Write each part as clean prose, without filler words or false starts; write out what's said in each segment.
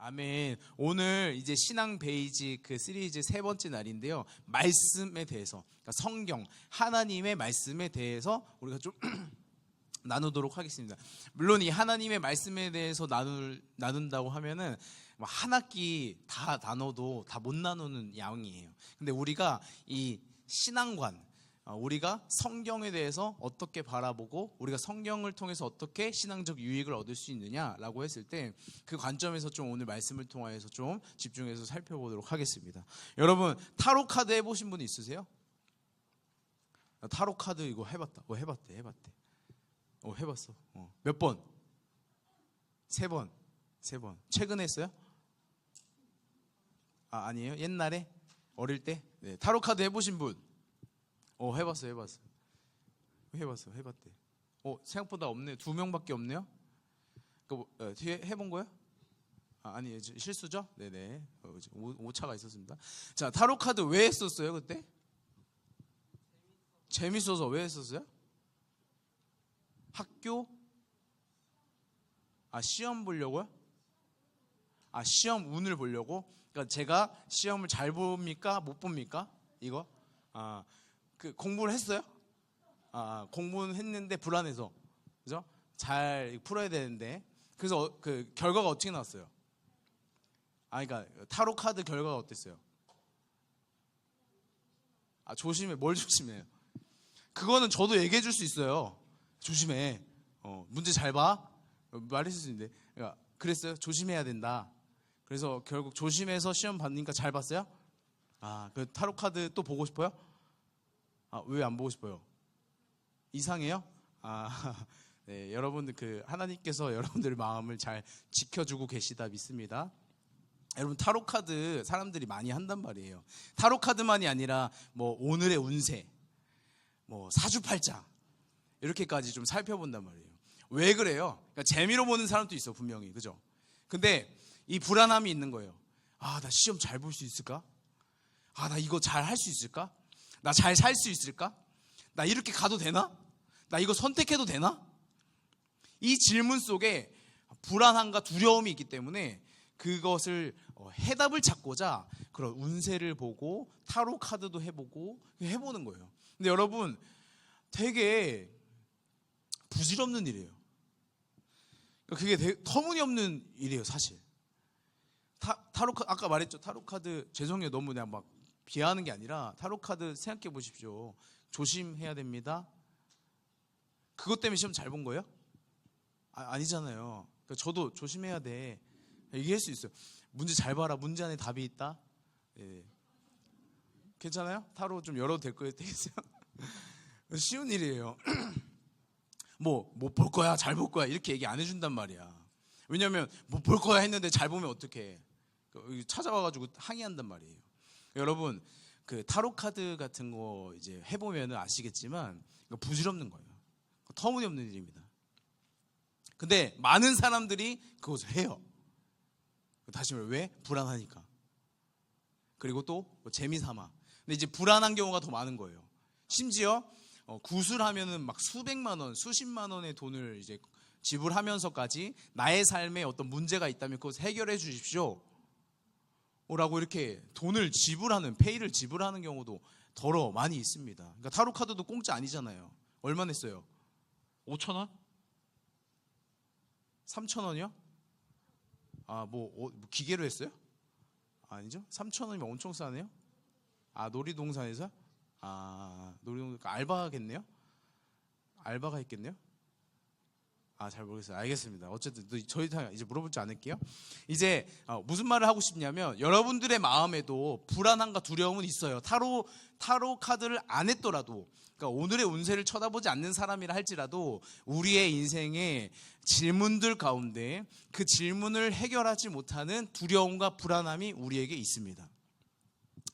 아멘. 오늘 이제 신앙 베이직 그 시리즈 세 번째 날인데요. 말씀에 대해서, 그러니까 성경, 하나님의 말씀에 대해서 우리가 좀 나누도록 하겠습니다. 물론 이 하나님의 말씀에 대해서 나눈다고 하면은 한 학기 다 나눠도 다 못 나누는 양이에요. 근데 우리가 이 신앙관, 우리가 성경에 대해서 어떻게 바라보고 우리가 성경을 통해서 어떻게 신앙적 유익을 얻을 수 있느냐라고 했을 때 그 관점에서 좀 오늘 말씀을 통해서 좀 집중해서 살펴보도록 하겠습니다. 여러분, 타로 카드 해보신 분 있으세요? 타로 카드 이거 해봤다. 해봤대. 해봤어. 몇 번? 3번. 최근에 했어요? 아니에요? 옛날에? 어릴 때? 네. 타로 카드 해보신 분? 해봤대. 생각보다 없네요. 2명밖에 없네요. 뒤에 해본 거예요? 아니, 실수죠? 네네. 오차가 있었습니다. 자, 타로 카드 왜 했었어요, 그때? 재밌어서 왜 했었어요? 학교? 시험 보려고요? 시험 운을 보려고? 그러니까 제가 시험을 잘 봅니까? 못 봅니까? 이거? 그 공부를 했어요? 공부는 했는데 불안해서, 그죠? 잘 풀어야 되는데. 그래서 그 결과가 어떻게 나왔어요? 그러니까 타로 카드 결과가 어땠어요? 조심해. 뭘 조심해요? 그거는 저도 얘기해 줄 수 있어요. 조심해. 문제 잘 봐. 말했을 수 있는데. 그러니까 그랬어요. 조심해야 된다. 그래서 결국 조심해서 시험 봤으니까 잘 봤어요? 그 타로 카드 또 보고 싶어요? 왜 안 보고 싶어요? 이상해요? 네, 여러분들 하나님께서 여러분들의 마음을 잘 지켜주고 계시다 믿습니다. 여러분, 타로 카드 사람들이 많이 한단 말이에요. 타로 카드만이 아니라 오늘의 운세, 사주팔자 이렇게까지 좀 살펴본단 말이에요. 왜 그래요? 그러니까 재미로 보는 사람도 있어, 분명히. 그죠? 근데 이 불안함이 있는 거예요. 나 시험 잘 볼 수 있을까? 나 이거 잘 할 수 있을까? 나 잘 살 수 있을까? 나 이렇게 가도 되나? 나 이거 선택해도 되나? 이 질문 속에 불안함과 두려움이 있기 때문에 그것을 해답을 찾고자 그런 운세를 보고 타로 카드도 해보는 거예요. 근데 여러분, 되게 부질없는 일이에요. 그게 되게 터무니없는 일이에요, 사실. 타로 카드, 아까 말했죠. 타로 카드, 죄송해요. 너무 그냥 막 비하하는 게 아니라 타로 카드 생각해 보십시오. 조심해야 됩니다. 그것 때문에 시험 잘 본 거예요? 아니잖아요. 그러니까 저도 조심해야 돼. 얘기할 수 있어요. 문제 잘 봐라. 문제 안에 답이 있다. 예. 괜찮아요? 타로 좀 열어도 되겠어요? 쉬운 일이에요. 못 볼 거야, 잘 볼 거야 이렇게 얘기 안 해준단 말이야. 왜냐면 못 볼 거야 했는데 잘 보면 어떡해. 찾아와가지고 항의한단 말이에요. 여러분, 그 타로 카드 같은 거 이제 해보면 아시겠지만 부질없는 거예요. 터무니없는 일입니다. 근데 많은 사람들이 그것을 해요. 다시 말해, 왜? 불안하니까. 그리고 또 재미삼아. 근데 이제 불안한 경우가 더 많은 거예요. 심지어 구술하면은 막 수백만 원, 수십만 원의 돈을 이제 지불하면서까지 나의 삶에 어떤 문제가 있다면 그것을 해결해 주십시오 라고 이렇게 돈을 지불하는, 페이를 지불하는 경우도 더러 많이 있습니다. 그러니까 타로 카드도 공짜 아니잖아요. 얼마 냈어요? 5,000원? 3,000원이요? 기계로 했어요? 아니죠? 3,000원이면 엄청 싸네요? 놀이동산에서? 놀이동산, 알바겠네요? 알바가 있겠네요? 잘 모르겠어요. 알겠습니다. 어쨌든 저희 다 이제 물어보지 않을게요. 이제 무슨 말을 하고 싶냐면, 여러분들의 마음에도 불안함과 두려움은 있어요. 타로 카드를 안 했더라도, 그러니까 오늘의 운세를 쳐다보지 않는 사람이라 할지라도 우리의 인생의 질문들 가운데 그 질문을 해결하지 못하는 두려움과 불안함이 우리에게 있습니다.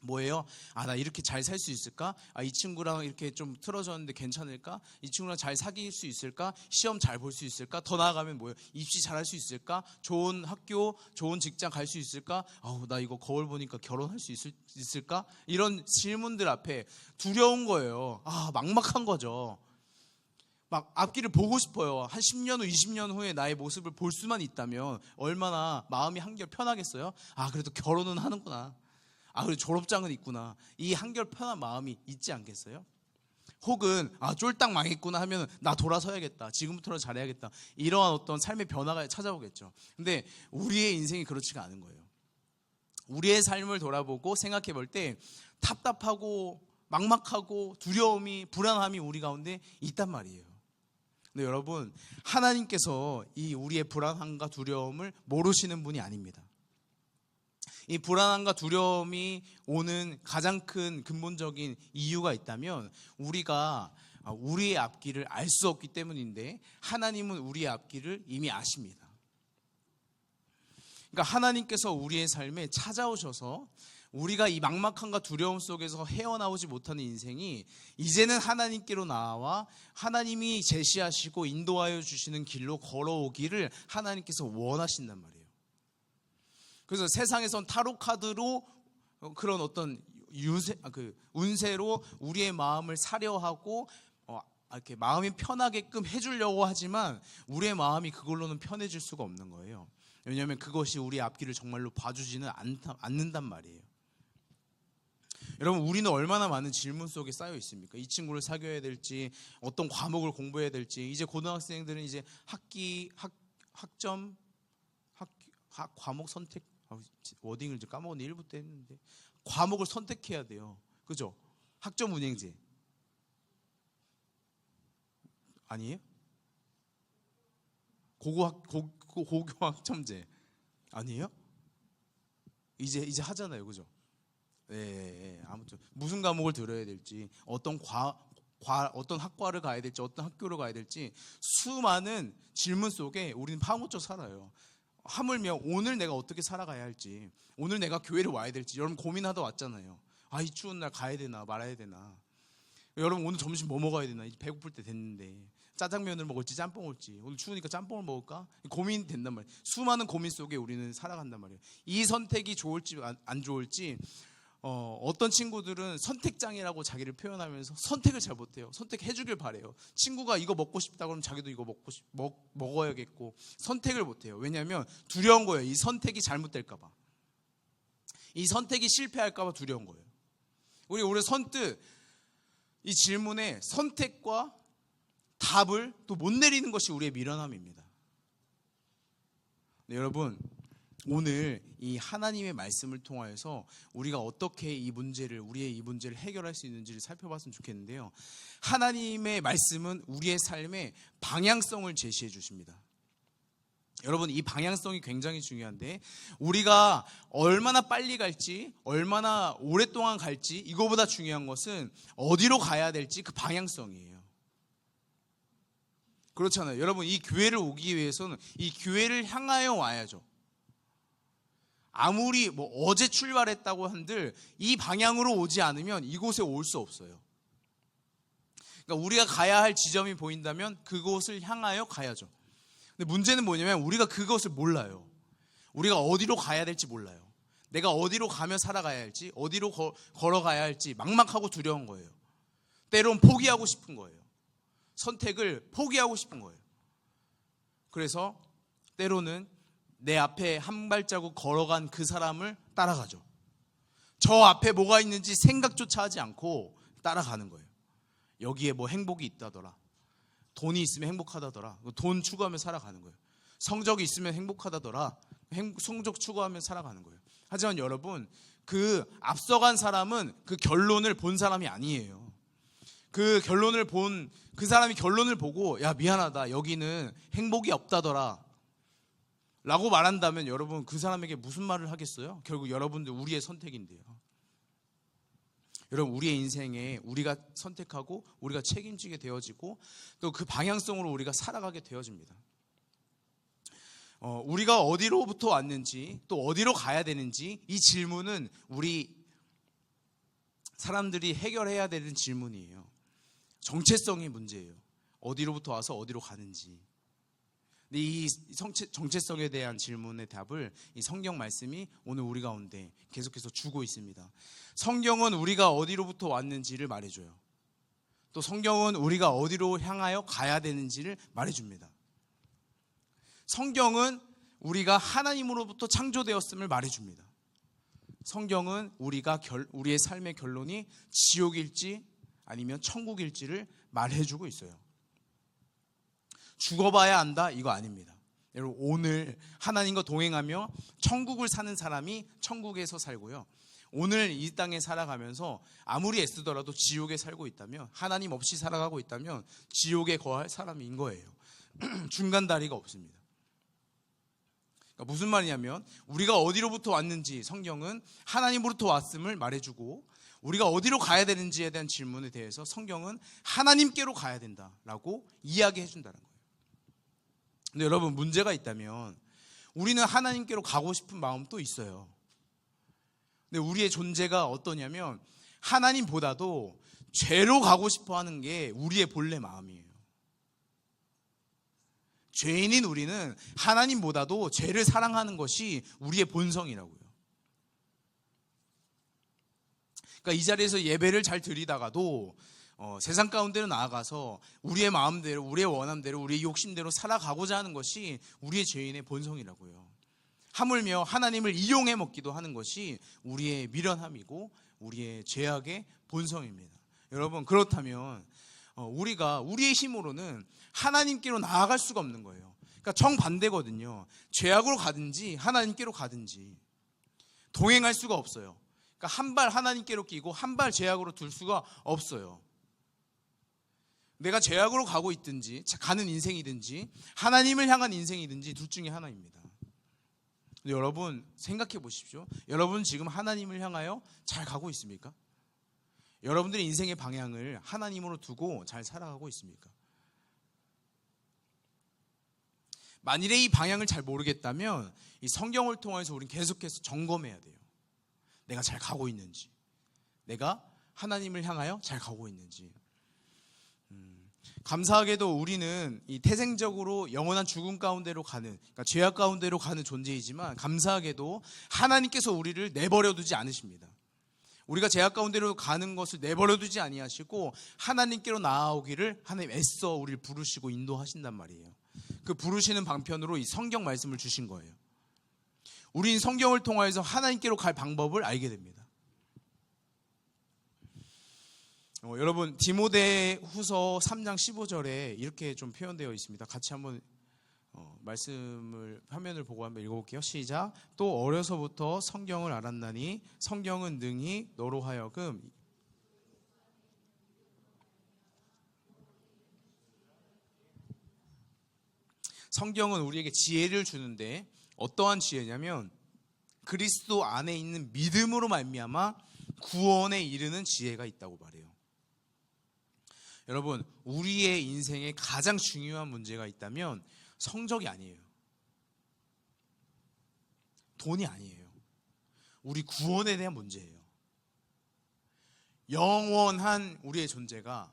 뭐예요? 나 이렇게 잘 살 수 있을까? 이 친구랑 이렇게 좀 틀어졌는데 괜찮을까? 이 친구랑 잘 사귈 수 있을까? 시험 잘 볼 수 있을까? 더 나아가면 뭐예요? 입시 잘 할 수 있을까? 좋은 학교, 좋은 직장 갈 수 있을까? 나 이거 거울 보니까 결혼할 수 있을까? 이런 질문들 앞에 두려운 거예요. 막막한 거죠. 막 앞길을 보고 싶어요. 한 10년 후, 20년 후에 나의 모습을 볼 수만 있다면 얼마나 마음이 한결 편하겠어요? 아, 그래도 결혼은 하는구나. 아, 그래도 졸업장은 있구나. 이 한결 편한 마음이 있지 않겠어요? 혹은 아, 쫄딱 망했구나 하면 나 돌아서야겠다. 지금부터는 잘해야겠다. 이러한 어떤 삶의 변화가 찾아오겠죠. 근데 우리의 인생이 그렇지가 않은 거예요. 우리의 삶을 돌아보고 생각해 볼 때 답답하고 막막하고 두려움이, 불안함이 우리 가운데 있단 말이에요. 근데 여러분, 하나님께서 이 우리의 불안함과 두려움을 모르시는 분이 아닙니다. 이 불안함과 두려움이 오는 가장 큰 근본적인 이유가 있다면 우리가 우리의 앞길을 알 수 없기 때문인데, 하나님은 우리의 앞길을 이미 아십니다. 그러니까 하나님께서 우리의 삶에 찾아오셔서 우리가 이 막막함과 두려움 속에서 헤어나오지 못하는 인생이 이제는 하나님께로 나와 하나님이 제시하시고 인도하여 주시는 길로 걸어오기를 하나님께서 원하신단 말이에요. 그래서 세상에선 타로 카드로 그런 어떤 운세로 우리의 마음을 사려 하고 이렇게 마음이 편하게끔 해주려고 하지만 우리의 마음이 그걸로는 편해질 수가 없는 거예요. 왜냐하면 그것이 우리의 앞길을 정말로 봐주지는 않는단 말이에요. 여러분, 우리는 얼마나 많은 질문 속에 쌓여 있습니까? 이 친구를 사귀어야 될지, 어떤 과목을 공부해야 될지. 이제 고등학생들은 이제 과목 선택, 워딩을 이제 까먹었는데 1부 때 했는데, 과목을 선택해야 돼요. 그죠? 학점 운행제 아니에요? 고교 학점제 아니에요? 이제 하잖아요, 그죠? 네, 아무튼 무슨 과목을 들어야 될지, 어떤 학과를 가야 될지, 어떤 학교를 가야 될지 수많은 질문 속에 우리는 파묻혀 살아요. 하물며 오늘 내가 어떻게 살아가야 할지, 오늘 내가 교회를 와야 될지 여러분 고민하다 왔잖아요. 아, 이 추운 날 가야 되나 말아야 되나. 여러분, 오늘 점심 뭐 먹어야 되나. 이제 배고플 때 됐는데 짜장면을 먹을지 짬뽕 먹을지, 오늘 추우니까 짬뽕을 먹을까, 고민이 된단 말이에요. 수많은 고민 속에 우리는 살아간단 말이에요. 이 선택이 좋을지 안 좋을지. 어떤 친구들은 선택장애라고 자기를 표현하면서 선택을 잘 못해요. 선택해주길 바래요. 친구가 이거 먹고 싶다 그러면 자기도 이거 먹어야겠고 선택을 못해요. 왜냐하면 두려운 거예요. 이 선택이 잘못될까봐, 이 선택이 실패할까봐 두려운 거예요. 우리 선뜻 이 질문에 선택과 답을 또 못 내리는 것이 우리의 미련함입니다. 네, 여러분, 오늘 이 하나님의 말씀을 통하여서 우리가 어떻게 우리의 이 문제를 해결할 수 있는지를 살펴봤으면 좋겠는데요. 하나님의 말씀은 우리의 삶의 방향성을 제시해 주십니다. 여러분, 이 방향성이 굉장히 중요한데, 우리가 얼마나 빨리 갈지, 얼마나 오랫동안 갈지, 이거보다 중요한 것은 어디로 가야 될지 그 방향성이에요. 그렇잖아요. 여러분, 이 교회를 오기 위해서는 이 교회를 향하여 와야죠. 아무리 어제 출발했다고 한들 이 방향으로 오지 않으면 이곳에 올 수 없어요. 그러니까 우리가 가야 할 지점이 보인다면 그곳을 향하여 가야죠. 근데 문제는 뭐냐면 우리가 그것을 몰라요. 우리가 어디로 가야 될지 몰라요. 내가 어디로 가며 살아가야 할지, 어디로 걸어가야 할지 막막하고 두려운 거예요. 때론 포기하고 싶은 거예요. 선택을 포기하고 싶은 거예요. 그래서 때로는 내 앞에 한 발자국 걸어간 그 사람을 따라가죠. 저 앞에 뭐가 있는지 생각조차 하지 않고 따라가는 거예요. 여기에 행복이 있다더라, 돈이 있으면 행복하다더라, 돈 추구하며 살아가는 거예요. 성적이 있으면 행복하다더라, 성적 추구하며 살아가는 거예요. 하지만 여러분, 그 앞서간 사람은 그 결론을 본 사람이 아니에요. 그 사람이 결론을 보고, 야, 미안하다, 여기는 행복이 없다더라 라고 말한다면 여러분, 그 사람에게 무슨 말을 하겠어요? 결국 여러분들 우리의 선택인데요. 여러분, 우리의 인생에 우리가 선택하고 우리가 책임지게 되어지고 또 그 방향성으로 우리가 살아가게 되어집니다. 우리가 어디로부터 왔는지 또 어디로 가야 되는지, 이 질문은 우리 사람들이 해결해야 되는 질문이에요. 정체성의 문제예요. 어디로부터 와서 어디로 가는지. 근데 이 정체성에 대한 질문의 답을 이 성경 말씀이 오늘 우리 가운데 계속해서 주고 있습니다. 성경은 우리가 어디로부터 왔는지를 말해줘요. 또 성경은 우리가 어디로 향하여 가야 되는지를 말해줍니다. 성경은 우리가 하나님으로부터 창조되었음을 말해줍니다. 성경은 우리의 삶의 결론이 지옥일지 아니면 천국일지를 말해주고 있어요. 죽어봐야 안다, 이거 아닙니다. 여러분, 오늘 하나님과 동행하며 천국을 사는 사람이 천국에서 살고요, 오늘 이 땅에 살아가면서 아무리 애쓰더라도 지옥에 살고 있다면, 하나님 없이 살아가고 있다면 지옥에 거할 사람인 거예요. 중간 다리가 없습니다. 그러니까 무슨 말이냐면, 우리가 어디로부터 왔는지 성경은 하나님으로부터 왔음을 말해주고, 우리가 어디로 가야 되는지에 대한 질문에 대해서 성경은 하나님께로 가야 된다라고 이야기해 준다는 거예요. 근데 여러분, 문제가 있다면 우리는 하나님께로 가고 싶은 마음도 있어요. 근데 우리의 존재가 어떠냐면, 하나님보다도 죄로 가고 싶어 하는 게 우리의 본래 마음이에요. 죄인인 우리는 하나님보다도 죄를 사랑하는 것이 우리의 본성이라고요. 그러니까 이 자리에서 예배를 잘 드리다가도 세상 가운데로 나아가서 우리의 마음대로, 우리의 원함대로, 우리의 욕심대로 살아가고자 하는 것이 우리의 죄인의 본성이라고요. 하물며 하나님을 이용해 먹기도 하는 것이 우리의 미련함이고 우리의 죄악의 본성입니다. 여러분, 그렇다면 우리가 우리의 힘으로는 하나님께로 나아갈 수가 없는 거예요. 그러니까 정반대거든요. 죄악으로 가든지 하나님께로 가든지 동행할 수가 없어요. 그러니까 한 발 하나님께로 끼고 한 발 죄악으로 둘 수가 없어요. 내가 죄악으로 가고 있든지 가는 인생이든지 하나님을 향한 인생이든지 둘 중에 하나입니다. 여러분, 생각해 보십시오. 여러분 지금 하나님을 향하여 잘 가고 있습니까? 여러분들의 인생의 방향을 하나님으로 두고 잘 살아가고 있습니까? 만일에 이 방향을 잘 모르겠다면 이 성경을 통해서 우리는 계속해서 점검해야 돼요. 내가 잘 가고 있는지, 내가 하나님을 향하여 잘 가고 있는지. 감사하게도 우리는 이 태생적으로 영원한 죽음 가운데로 가는, 그러니까 죄악 가운데로 가는 존재이지만, 감사하게도 하나님께서 우리를 내버려 두지 않으십니다. 우리가 죄악 가운데로 가는 것을 내버려 두지 아니하시고 하나님께로 나아오기를 하나님 애써 우리를 부르시고 인도하신단 말이에요. 그 부르시는 방편으로 이 성경 말씀을 주신 거예요. 우리는 성경을 통하여서 하나님께로 갈 방법을 알게 됩니다. 여러분, 디모데후서 3장 15절에 이렇게 좀 표현되어 있습니다. 같이 한번 말씀을 화면을 보고 한번 읽어볼게요. 시작. 또 어려서부터 성경을 알았나니 성경은 능히 너로 하여금 성경은 우리에게 지혜를 주는데, 어떠한 지혜냐면 그리스도 안에 있는 믿음으로 말미암아 구원에 이르는 지혜가 있다고 말해요. 여러분, 우리의 인생에 가장 중요한 문제가 있다면 성적이 아니에요. 돈이 아니에요. 우리 구원에 대한 문제예요. 영원한 우리의 존재가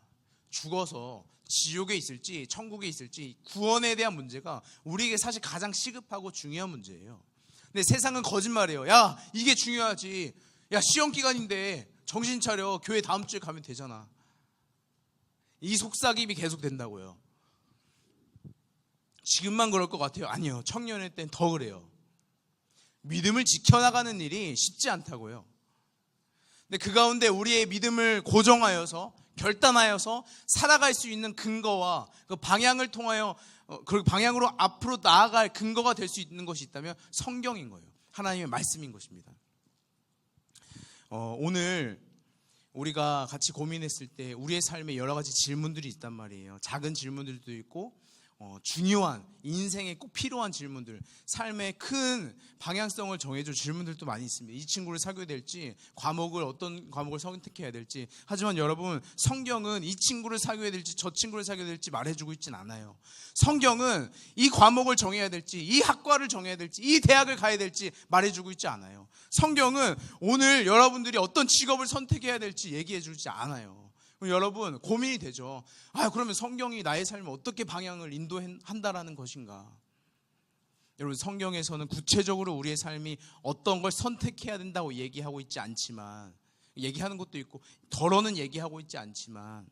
죽어서 지옥에 있을지 천국에 있을지 구원에 대한 문제가 우리에게 사실 가장 시급하고 중요한 문제예요. 근데 세상은 거짓말이에요. 야, 이게 중요하지. 야, 시험 기간인데 정신 차려. 교회 다음 주에 가면 되잖아. 이 속삭임이 계속 된다고요. 지금만 그럴 것 같아요? 아니요. 청년의 때는 더 그래요. 믿음을 지켜나가는 일이 쉽지 않다고요. 근데 그 가운데 우리의 믿음을 고정하여서 결단하여서 살아갈 수 있는 근거와 그 방향을 통하여 그 방향으로 앞으로 나아갈 근거가 될 수 있는 것이 있다면 성경인 거예요. 하나님의 말씀인 것입니다. 오늘 우리가 같이 고민했을 때 우리의 삶에 여러 가지 질문들이 있단 말이에요. 작은 질문들도 있고 중요한, 인생에 꼭 필요한 질문들, 삶의 큰 방향성을 정해줄 질문들도 많이 있습니다. 이 친구를 사귀어야 될지, 어떤 과목을 선택해야 될지. 하지만 여러분, 성경은 이 친구를 사귀어야 될지 저 친구를 사귀어야 될지 말해주고 있진 않아요. 성경은 이 과목을 정해야 될지, 이 학과를 정해야 될지, 이 대학을 가야 될지 말해주고 있지 않아요. 성경은 오늘 여러분들이 어떤 직업을 선택해야 될지 얘기해주지 않아요. 여러분, 고민이 되죠. 그러면 성경이 나의 삶을 어떻게 방향을 인도한다라는 것인가? 여러분, 성경에서는 구체적으로 우리의 삶이 어떤 걸 선택해야 된다고 얘기하고 있지 않지만, 얘기하는 것도 있고 덜어는 얘기하고 있지 않지만,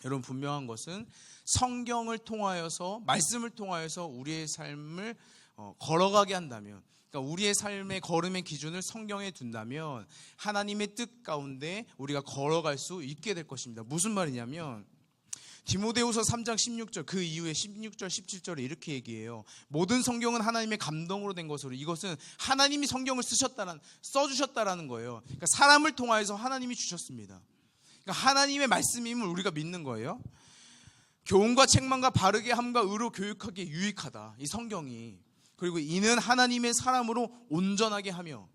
여러분, 분명한 것은 성경을 통하여서, 말씀을 통하여서 우리의 삶을 걸어가게 한다면, 그러니까 우리의 삶의 걸음의 기준을 성경에 둔다면 하나님의 뜻 가운데 우리가 걸어갈 수 있게 될 것입니다. 무슨 말이냐면 디모데후서 3장 16절, 그 이후에 16절 17절에 이렇게 얘기해요. 모든 성경은 하나님의 감동으로 된 것으로, 이것은 하나님이 성경을 써주셨다라는 거예요. 그러니까 사람을 통하여서 하나님이 주셨습니다. 그러니까 하나님의 말씀임을 우리가 믿는 거예요. 교훈과 책망과 바르게 함과 의로 교육하기에 유익하다, 이 성경이. 그리고 이는 하나님의 사람으로 온전하게 하며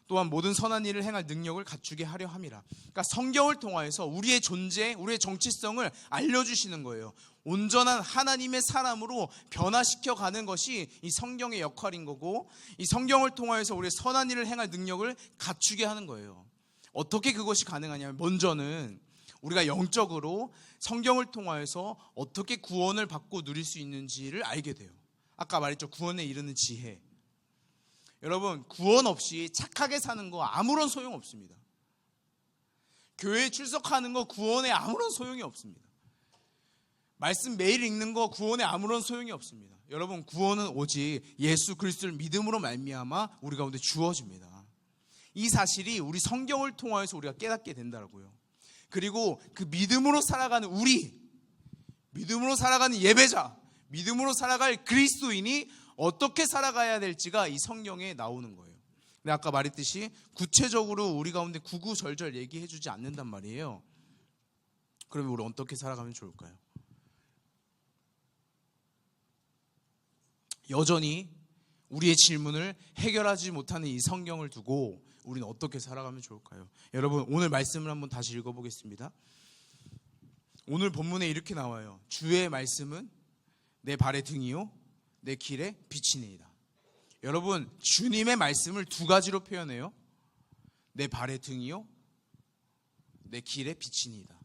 또한 모든 선한 일을 행할 능력을 갖추게 하려 함이라. 그러니까 성경을 통하여서 우리의 존재, 우리의 정체성을 알려주시는 거예요. 온전한 하나님의 사람으로 변화시켜 가는 것이 이 성경의 역할인 거고, 이 성경을 통하여서 우리의 선한 일을 행할 능력을 갖추게 하는 거예요. 어떻게 그것이 가능하냐면, 먼저는 우리가 영적으로 성경을 통하여서 어떻게 구원을 받고 누릴 수 있는지를 알게 돼요. 아까 말했죠, 구원에 이르는 지혜. 여러분, 구원 없이 착하게 사는 거 아무런 소용 없습니다. 교회에 출석하는 거 구원에 아무런 소용이 없습니다. 말씀 매일 읽는 거 구원에 아무런 소용이 없습니다. 여러분, 구원은 오직 예수 그리스도를 믿음으로 말미암아 우리 가운데 주어집니다. 이 사실이 우리 성경을 통하여서 우리가 깨닫게 된다고요. 그리고 그 믿음으로 살아가는 우리, 믿음으로 살아가는 예배자, 믿음으로 살아갈 그리스도인이 어떻게 살아가야 될지가 이 성경에 나오는 거예요. 근데 아까 말했듯이 구체적으로 우리 가운데 구구절절 얘기해 주지 않는단 말이에요. 그러면 우리 어떻게 살아가면 좋을까요? 여전히 우리의 질문을 해결하지 못하는 이 성경을 두고 우리는 어떻게 살아가면 좋을까요? 여러분, 오늘 말씀을 한번 다시 읽어보겠습니다. 오늘 본문에 이렇게 나와요. 주의 말씀은 내 발의 등이요 내 길의 빛이니이다. 여러분, 주님의 말씀을 두 가지로 표현해요. 내 발의 등이요 내 길의 빛이니이다.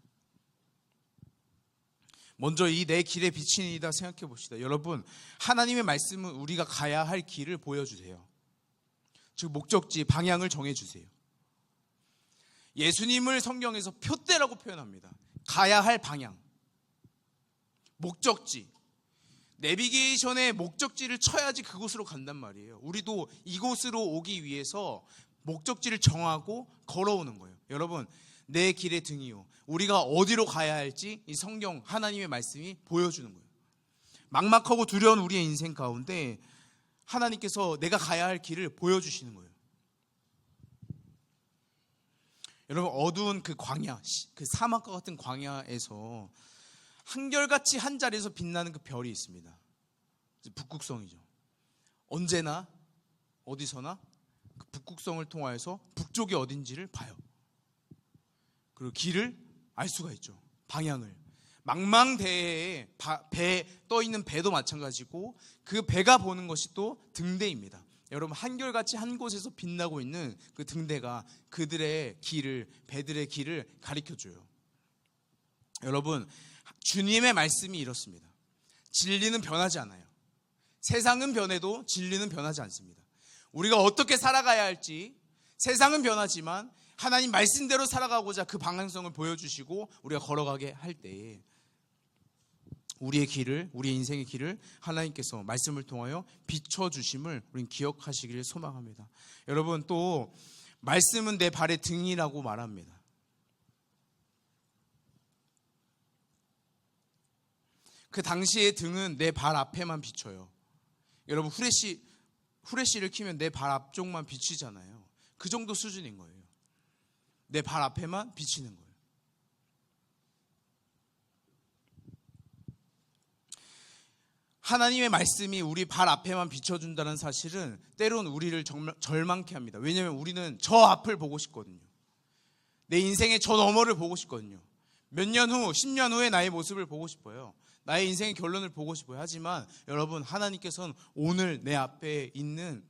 먼저 이 내 길의 빛이니이다 생각해 봅시다. 여러분, 하나님의 말씀은 우리가 가야 할 길을 보여주세요. 즉 목적지, 방향을 정해주세요. 예수님을 성경에서 표대라고 표현합니다. 가야 할 방향, 목적지, 내비게이션의 목적지를 쳐야지 그곳으로 간단 말이에요. 우리도 이곳으로 오기 위해서 목적지를 정하고 걸어오는 거예요. 여러분, 내 길의 등이요, 우리가 어디로 가야 할지 이 성경, 하나님의 말씀이 보여주는 거예요. 막막하고 두려운 우리의 인생 가운데 하나님께서 내가 가야 할 길을 보여주시는 거예요. 여러분, 어두운 그 광야, 그 사막과 같은 광야에서 한결같이 한 자리에서 빛나는 그 별이 있습니다. 북극성이죠. 언제나 어디서나 그 북극성을 통하여서 북쪽이 어딘지를 봐요. 그리고 길을 알 수가 있죠. 방향을. 망망대해에 배 떠있는 배도 마찬가지고 그 배가 보는 것이 또 등대입니다. 여러분, 한결같이 한 곳에서 빛나고 있는 그 등대가 그들의 길을, 배들의 길을 가리켜줘요. 여러분, 주님의 말씀이 이렇습니다. 진리는 변하지 않아요. 세상은 변해도 진리는 변하지 않습니다. 우리가 어떻게 살아가야 할지, 세상은 변하지만 하나님 말씀대로 살아가고자 그 방향성을 보여주시고 우리가 걸어가게 할 때에 우리의 길을, 우리의 인생의 길을 하나님께서 말씀을 통하여 비춰주심을 우리는 기억하시기를 소망합니다. 여러분, 또 말씀은 내 발의 등이라고 말합니다. 그 당시의 등은 내 발 앞에만 비춰요. 여러분, 후레쉬를 켜면 내 발 앞쪽만 비치잖아요. 그 정도 수준인 거예요. 내 발 앞에만 비치는 거예요. 하나님의 말씀이 우리 발 앞에만 비춰준다는 사실은 때론 우리를 절망케 합니다. 왜냐하면 우리는 저 앞을 보고 싶거든요. 내 인생의 저 너머를 보고 싶거든요. 몇 년 후, 10년 후의 나의 모습을 보고 싶어요. 나의 인생의 결론을 보고 싶어요. 하지만 여러분, 하나님께서는 오늘 내 앞에 있는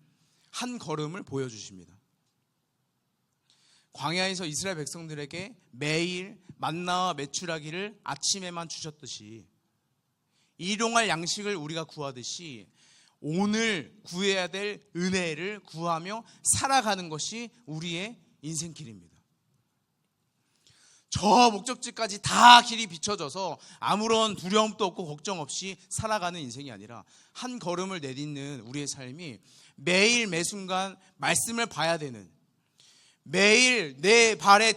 한 걸음을 보여주십니다. 광야에서 이스라엘 백성들에게 매일 만나와 메추라기를 아침에만 주셨듯이, 일용할 양식을 우리가 구하듯이 오늘 구해야 될 은혜를 구하며 살아가는 것이 우리의 인생길입니다. 저 목적지까지 다 길이 비춰져서 아무런 두려움도 없고 걱정 없이 살아가는 인생이 아니라 한 걸음을 내딛는 우리의 삶이 매일 매순간 말씀을 봐야 되는, 매일 내 발의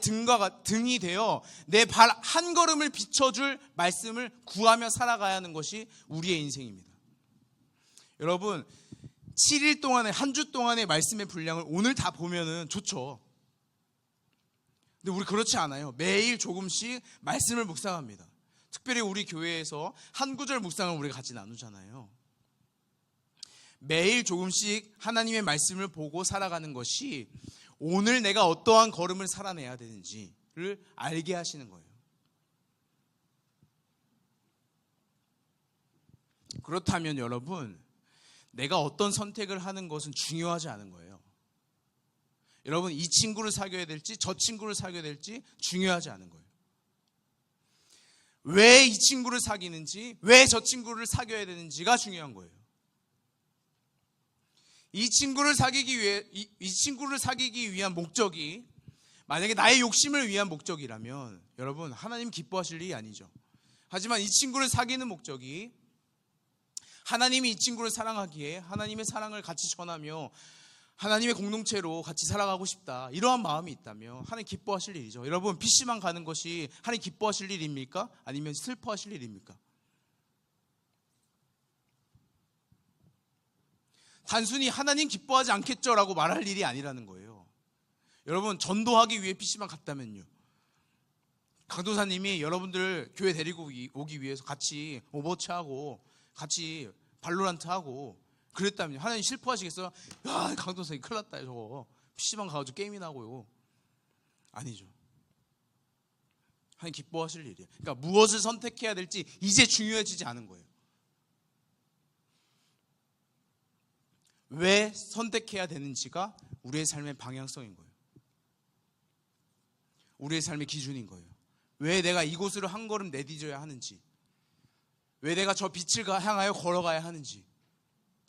등이 되어 내 발 한 걸음을 비춰줄 말씀을 구하며 살아가야 하는 것이 우리의 인생입니다. 여러분, 7일 동안에, 한 주 동안의 말씀의 분량을 오늘 다 보면은 좋죠. 근데 우리 그렇지 않아요. 매일 조금씩 말씀을 묵상합니다. 특별히 우리 교회에서 한 구절 묵상을 우리가 같이 나누잖아요. 매일 조금씩 하나님의 말씀을 보고 살아가는 것이 오늘 내가 어떠한 걸음을 살아내야 되는지를 알게 하시는 거예요. 그렇다면 여러분, 내가 어떤 선택을 하는 것은 중요하지 않은 거예요. 여러분, 이 친구를 사귀어야 될지 저 친구를 사귀어야 될지 중요하지 않은 거예요. 왜 이 친구를 사귀는지, 왜 저 친구를 사귀어야 되는지가 중요한 거예요. 이 친구를 사귀기 위한 목적이 만약에 나의 욕심을 위한 목적이라면 여러분, 하나님 기뻐하실 일이 아니죠. 하지만 이 친구를 사귀는 목적이 하나님이 이 친구를 사랑하기에 하나님의 사랑을 같이 전하며 하나님의 공동체로 같이 살아가고 싶다, 이러한 마음이 있다면 하나님 기뻐하실 일이죠. 여러분, PC방 가는 것이 하나님 기뻐하실 일입니까? 아니면 슬퍼하실 일입니까? 단순히 하나님 기뻐하지 않겠죠라고 말할 일이 아니라는 거예요. 여러분, 전도하기 위해 PC방 갔다면요, 강도사님이 여러분들 교회 데리고 오기 위해서 같이 오버워치하고 같이 발로란트하고 그랬다면 하나님 슬퍼하시겠어요? 야, 강도사님 큰일 났다, 저거 PC방 가가지고 게임이나 하고요. 아니죠. 하나님 기뻐하실 일이에요. 그러니까 무엇을 선택해야 될지 이제 중요해지지 않은 거예요. 왜 선택해야 되는지가 우리의 삶의 방향성인 거예요. 우리의 삶의 기준인 거예요. 왜 내가 이곳으로 한 걸음 내디뎌야 하는지, 왜 내가 저 빛을 향하여 걸어가야 하는지,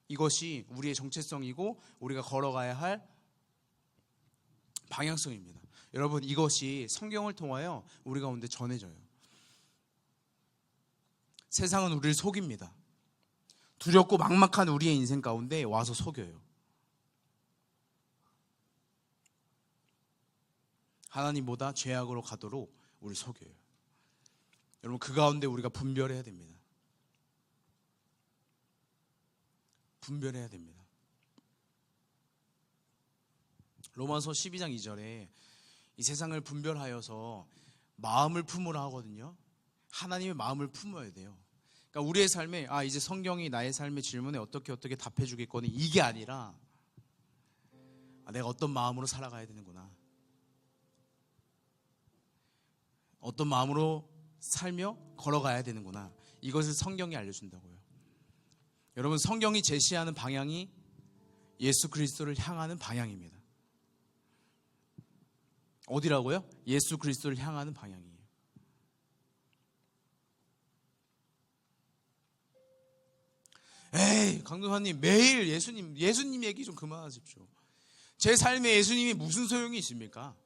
이것이 우리의 정체성이고 우리가 걸어가야 할 방향성입니다. 여러분, 이것이 성경을 통하여 우리 가운데 전해져요. 세상은 우리를 속입니다. 두렵고 막막한 우리의 인생 가운데 와서 속여요. 하나님보다 죄악으로 가도록 우리를 속여요. 여러분, 그 가운데 우리가 분별해야 됩니다. 분별해야 됩니다. 로마서 12장 2절에 이 세상을 분별하여서 마음을 품으라 하거든요. 하나님의 마음을 품어야 돼요. 그러니까 우리의 삶에 이제 성경이 나의 삶의 질문에 어떻게 답해 주겠거니, 이게 아니라 내가 어떤 마음으로 살아가야 되는구나, 어떤 마음으로 살며 걸어가야 되는구나, 이것을 성경이 알려준다고요. 여러분, 성경이 제시하는 방향이 예수 그리스도를 향하는 방향입니다. 어디라고요? 예수 그리스도를 향하는 방향이에요. 에이, 강도사님 매일 예수님 얘기 좀 그만하십시오. 제 삶에 예수님이 무슨 소용이 있습니까?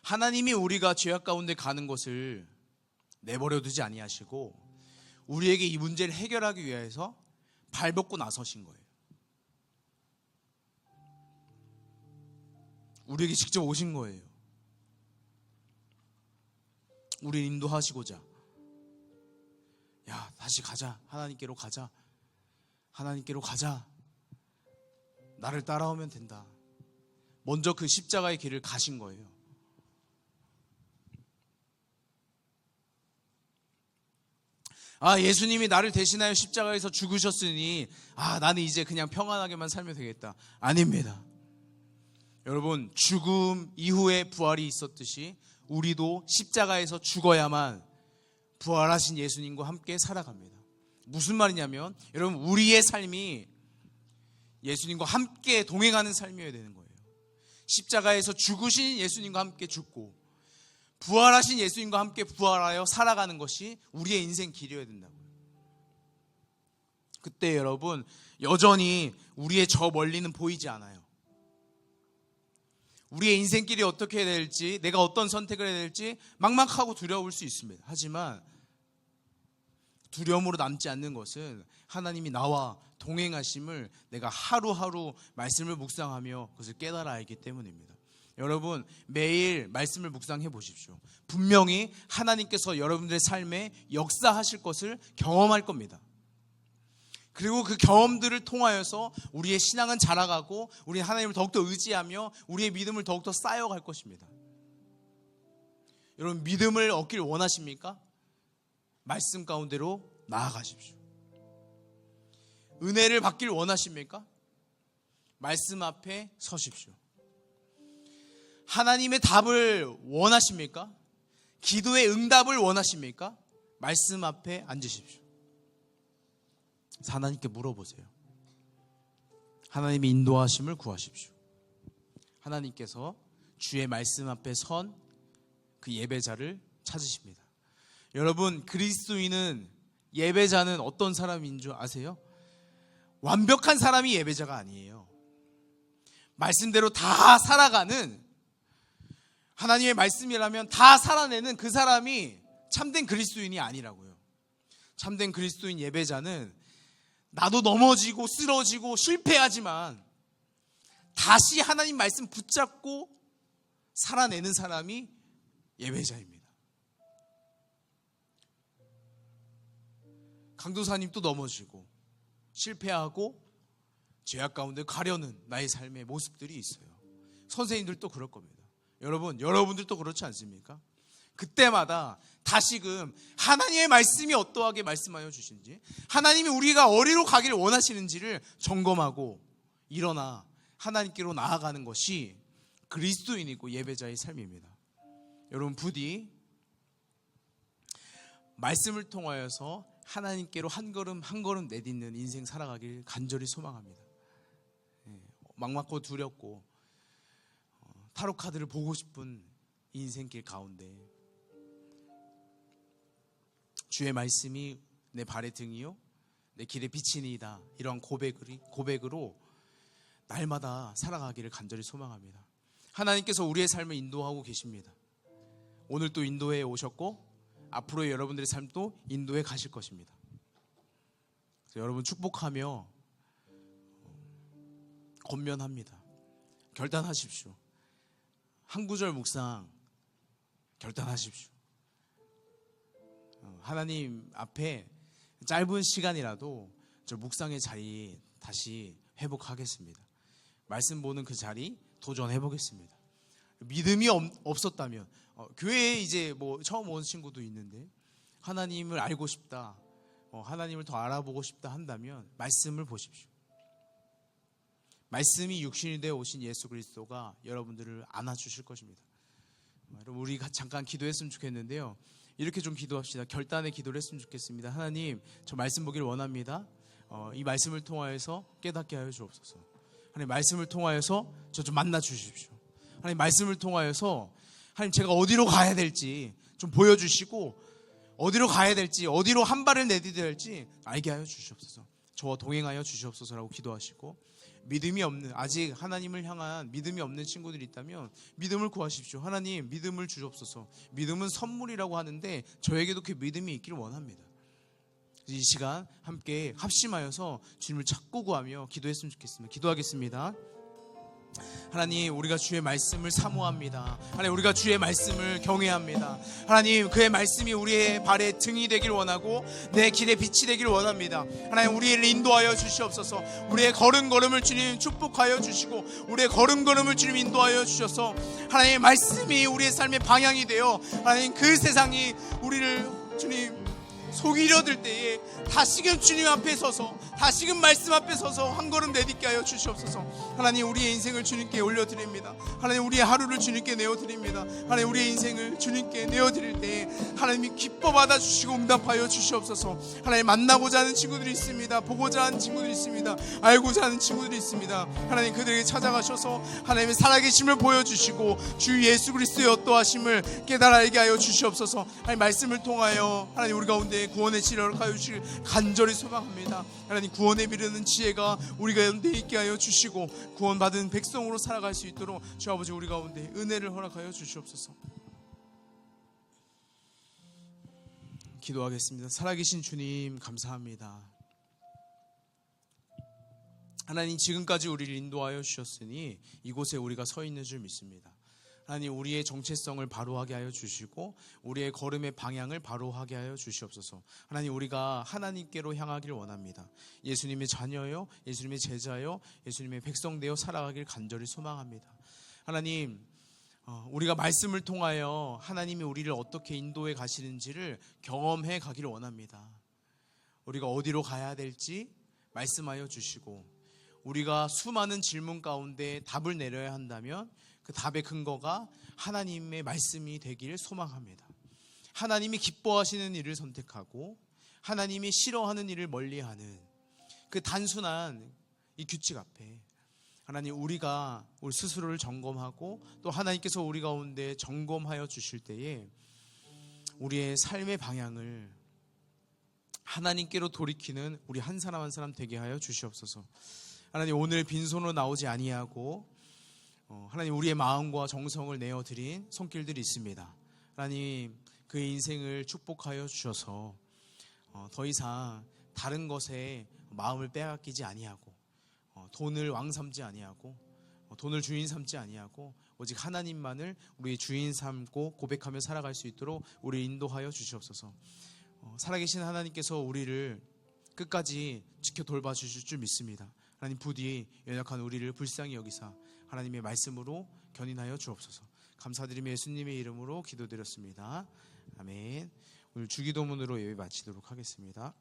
하나님이 우리가 죄악 가운데 가는 것을 내버려 두지 아니하시고 우리에게 이 문제를 해결하기 위해서 발벗고 나서신 거예요. 우리에게 직접 오신 거예요. 우리를 인도하시고자, 야, 다시 가자, 하나님께로 가자, 하나님께로 가자, 나를 따라오면 된다. 먼저 그 십자가의 길을 가신 거예요. 예수님이 나를 대신하여 십자가에서 죽으셨으니 나는 이제 그냥 평안하게만 살면 되겠다. 아닙니다. 여러분, 죽음 이후에 부활이 있었듯이 우리도 십자가에서 죽어야만 부활하신 예수님과 함께 살아갑니다. 무슨 말이냐면, 여러분, 우리의 삶이 예수님과 함께 동행하는 삶이어야 되는 거예요. 십자가에서 죽으신 예수님과 함께 죽고 부활하신 예수님과 함께 부활하여 살아가는 것이 우리의 인생 길이어야 된다고요. 그때 여러분 여전히 우리의 저 멀리는 보이지 않아요. 우리의 인생길이 어떻게 해야 될지, 내가 어떤 선택을 해야 될지 막막하고 두려울 수 있습니다. 하지만 두려움으로 남지 않는 것은 하나님이 나와 동행하심을 내가 하루하루 말씀을 묵상하며 그것을 깨달아 알기 때문입니다. 여러분 매일 말씀을 묵상해 보십시오. 분명히 하나님께서 여러분들의 삶에 역사하실 것을 경험할 겁니다. 그리고 그 경험들을 통하여서 우리의 신앙은 자라가고 우리는 하나님을 더욱더 의지하며 우리의 믿음을 더욱더 쌓여갈 것입니다. 여러분 믿음을 얻길 원하십니까? 말씀 가운데로 나아가십시오. 은혜를 받길 원하십니까? 말씀 앞에 서십시오. 하나님의 답을 원하십니까? 기도의 응답을 원하십니까? 말씀 앞에 앉으십시오. 하나님께 물어보세요. 하나님의 인도하심을 구하십시오. 하나님께서 주의 말씀 앞에 선 그 예배자를 찾으십니다. 여러분 그리스도인은 예배자는 어떤 사람인 줄 아세요? 완벽한 사람이 예배자가 아니에요. 말씀대로 다 살아가는, 하나님의 말씀이라면 다 살아내는 그 사람이 참된 그리스도인이 아니라고요. 참된 그리스도인 예배자는 나도 넘어지고 쓰러지고 실패하지만 다시 하나님 말씀 붙잡고 살아내는 사람이 예배자입니다. 강도사님도 넘어지고 실패하고 죄악 가운데 가려는 나의 삶의 모습들이 있어요. 선생님들도 그럴 겁니다. 여러분들도 그렇지 않습니까? 그때마다 다시금 하나님의 말씀이 어떠하게 말씀하여 주시는지, 하나님이 우리가 어디로 가기를 원하시는지를 점검하고 일어나 하나님께로 나아가는 것이 그리스도인이고 예배자의 삶입니다. 여러분 부디 말씀을 통하여서 하나님께로 한 걸음 한 걸음 내딛는 인생 살아가길 간절히 소망합니다. 막막고 두렵고 타로카드를 보고 싶은 인생길 가운데 주의 말씀이 내 발의 등이요 내 길의 빛이니이다, 이런 고백으로 날마다 살아가기를 간절히 소망합니다. 하나님께서 우리의 삶을 인도하고 계십니다. 오늘 또 인도해 오셨고 앞으로의 여러분들의 삶도 인도해 가실 것입니다. 그래서 여러분 축복하며 권면합니다. 결단하십시오. 한 구절 묵상 결단하십시오. 하나님 앞에 짧은 시간이라도 저 묵상의 자리 다시 회복하겠습니다. 말씀 보는 그 자리 도전해 보겠습니다. 믿음이 없었다면 교회에 이제 뭐 처음 온 친구도 있는데 하나님을 알고 싶다, 하나님을 더 알아보고 싶다 한다면 말씀을 보십시오. 말씀이 육신이 되어 오신 예수 그리스도가 여러분들을 안아주실 것입니다. 여러분 우리 잠깐 기도했으면 좋겠는데요, 이렇게 좀 기도합시다. 결단의 기도를 했으면 좋겠습니다. 하나님 저 말씀 보기를 원합니다. 이 말씀을 통하여서 깨닫게 하여 주옵소서. 하나님 말씀을 통하여서 저 좀 만나 주십시오. 하나님 말씀을 통하여서 하나님 제가 어디로 가야 될지 좀 보여주시고 어디로 가야 될지 어디로 한 발을 내디뎌야 할지 알게 하여 주시옵소서. 저와 동행하여 주시옵소서라고 기도하시고, 믿음이 없는, 아직 하나님을 향한 믿음이 없는 친구들이 있다면 믿음을 구하십시오. 하나님 믿음을 주옵소서. 믿음은 선물이라고 하는데 저에게도 그 믿음이 있기를 원합니다. 이 시간 함께 합심하여서 주님을 찾고 구하며 기도했으면 좋겠습니다. 기도하겠습니다. 하나님 우리가 주의 말씀을 사모합니다. 하나님 우리가 주의 말씀을 경외합니다. 하나님 그의 말씀이 우리의 발의 등이 되길 원하고 내 길의 빛이 되길 원합니다. 하나님 우리를 인도하여 주시옵소서. 우리의 걸음걸음을 주님 축복하여 주시고 우리의 걸음걸음을 주님 인도하여 주셔서 하나님의 말씀이 우리의 삶의 방향이 되어 하나님 그 세상이 우리를 주님 속이 이려들 때에 다시금 주님 앞에 서서, 다시금 말씀 앞에 서서 한 걸음 내딛게 하여 주시옵소서. 하나님, 우리의 인생을 주님께 올려드립니다. 하나님, 우리의 하루를 주님께 내어드립니다. 하나님, 우리의 인생을 주님께 내어드릴 때에 하나님이 기뻐 받아주시고 응답하여 주시옵소서. 하나님, 만나고자 하는 친구들이 있습니다. 보고자 하는 친구들이 있습니다. 알고자 하는 친구들이 있습니다. 하나님, 그들에게 찾아가셔서 하나님의 살아계심을 보여주시고 주 예수 그리스도의 어떠하심을 깨달아 알게 하여 주시옵소서. 하나님, 말씀을 통하여 하나님 우리 가운데 구원의 지혜를 허락하여 주시길 간절히 소망합니다. 하나님, 구원에 이르는 지혜가 우리 가운데 있게 하여 주시고 구원받은 백성으로 살아갈 수 있도록 주 아버지 우리 가운데 은혜를 허락하여 주시옵소서. 기도하겠습니다. 살아계신 주님, 감사합니다. 하나님, 지금까지 우리를 인도하여 주셨으니 이곳에 우리가 서 있는 줄 믿습니다. 하나님, 우리의 정체성을 바로하게 하여 주시고 우리의 걸음의 방향을 바로하게 하여 주시옵소서. 하나님, 우리가 하나님께로 향하기를 원합니다. 예수님의 자녀요, 예수님의 제자요, 예수님의 백성 되어 살아가길 간절히 소망합니다. 하나님, 우리가 말씀을 통하여 하나님이 우리를 어떻게 인도해 가시는지를 경험해 가기를 원합니다. 우리가 어디로 가야 될지 말씀하여 주시고, 우리가 수많은 질문 가운데 답을 내려야 한다면 그 답의 근거가 하나님의 말씀이 되기를 소망합니다. 하나님이 기뻐하시는 일을 선택하고 하나님이 싫어하는 일을 멀리하는 그 단순한 이 규칙 앞에 하나님, 우리가 우리 스스로를 점검하고 또 하나님께서 우리 가운데 점검하여 주실 때에 우리의 삶의 방향을 하나님께로 돌이키는 우리 한 사람 한 사람 되게 하여 주시옵소서. 하나님, 오늘 빈손으로 나오지 아니하고 하나님, 우리의 마음과 정성을 내어드린 손길들이 있습니다. 하나님, 그의 인생을 축복하여 주셔서 더 이상 다른 것에 마음을 빼앗기지 아니하고 돈을 왕 삼지 아니하고 돈을 주인 삼지 아니하고 오직 하나님만을 우리의 주인 삼고 고백하며 살아갈 수 있도록 우리를 인도하여 주시옵소서. 살아계신 하나님께서 우리를 끝까지 지켜 돌봐주실 줄 믿습니다. 하나님, 부디 연약한 우리를 불쌍히 여기사 하나님의 말씀으로 견인하여 주옵소서. 감사드리며 예수님의 이름으로 기도드렸습니다. 아멘. 오늘 주기도문으로 예배 마치도록 하겠습니다.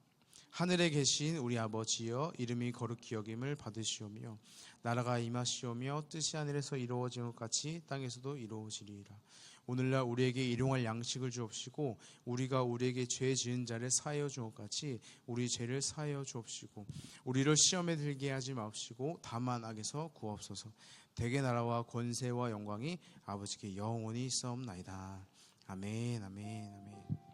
하늘에 계신 우리 아버지여, 이름이 거룩히 여김을 받으시오며 나라가 임하시오며 뜻이 하늘에서 이루어진 것 같이 땅에서도 이루어지리이다. 오늘날 우리에게 일용할 양식을 주옵시고 우리가 우리에게 죄 지은 자를 사하여 준 것 같이 우리 죄를 사하여 주옵시고 우리를 시험에 들게 하지 마옵시고 다만 악에서 구하옵소서. 대개 나라와 권세와 영광이 아버지께 영원히 있사옵나이다. 아멘, 아멘, 아멘.